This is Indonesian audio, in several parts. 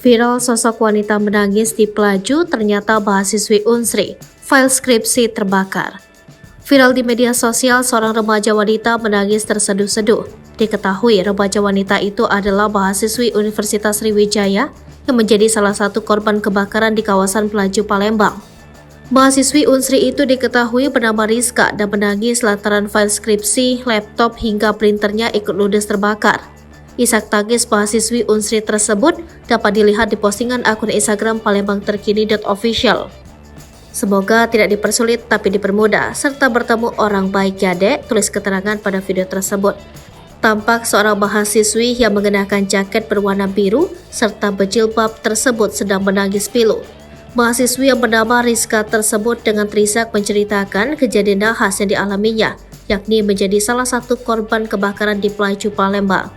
Viral sosok wanita menangis di Pelaju, ternyata mahasiswi Unsri. File skripsi terbakar. Viral di media sosial, seorang remaja wanita menangis terseduh-seduh. Diketahui remaja wanita itu adalah mahasiswi Universitas Sriwijaya yang menjadi salah satu korban kebakaran di kawasan Pelaju, Palembang. Mahasiswi Unsri itu diketahui bernama Rizka dan menangis lantaran file skripsi, laptop hingga printernya ikut ludes terbakar. Isak tangis mahasiswi Unsri tersebut dapat dilihat di postingan akun Instagram Palembang Terkini.official. Semoga tidak dipersulit tapi dipermudah, serta bertemu orang baik ya dek, tulis keterangan pada video tersebut. Tampak seorang mahasiswi yang mengenakan jaket berwarna biru serta berjilbab tersebut sedang menangis pilu. Mahasiswi yang bernama Rizka tersebut dengan terisak menceritakan kejadian nahas yang dialaminya, yakni menjadi salah satu korban kebakaran di Pelaju, Palembang.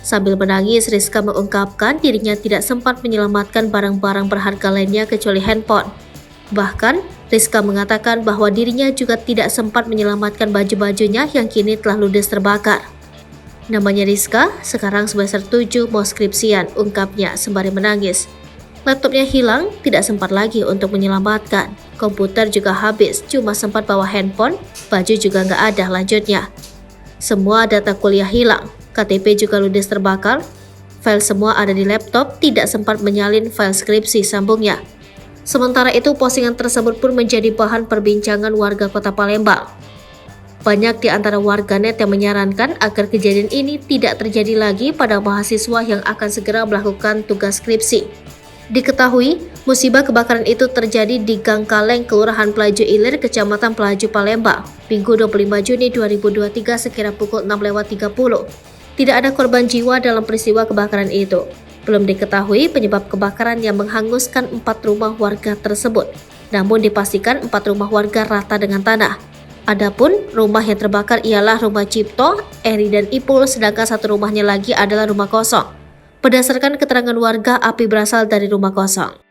Sambil menangis, Rizka mengungkapkan dirinya tidak sempat menyelamatkan barang-barang berharga lainnya kecuali handphone. Bahkan, Rizka mengatakan bahwa dirinya juga tidak sempat menyelamatkan baju-bajunya yang kini telah ludes terbakar. Namanya Rizka, sekarang semester 7 mau skripsian, ungkapnya sembari menangis. Laptopnya hilang, tidak sempat lagi untuk menyelamatkan. Komputer juga habis, cuma sempat bawa handphone, baju juga nggak ada, lanjutnya. Semua data kuliah hilang. KTP juga ludes terbakar, file semua ada di laptop, tidak sempat menyalin file skripsi, sambungnya. Sementara itu, postingan tersebut pun menjadi bahan perbincangan warga kota Palembang. Banyak di antara warganet yang menyarankan agar kejadian ini tidak terjadi lagi pada mahasiswa yang akan segera melakukan tugas skripsi. Diketahui, musibah kebakaran itu terjadi di Gang Kaleng, Kelurahan Pelaju Ilir, Kecamatan Pelaju, Palembang, Minggu 25 Juni 2023 sekira pukul 6.30. Tidak ada korban jiwa dalam peristiwa kebakaran itu. Belum diketahui penyebab kebakaran yang menghanguskan 4 rumah warga tersebut. Namun dipastikan 4 rumah warga rata dengan tanah. Adapun rumah yang terbakar ialah rumah Cipto, Eri dan Ipul, sedangkan satu rumahnya lagi adalah rumah kosong. Berdasarkan keterangan warga, api berasal dari rumah kosong.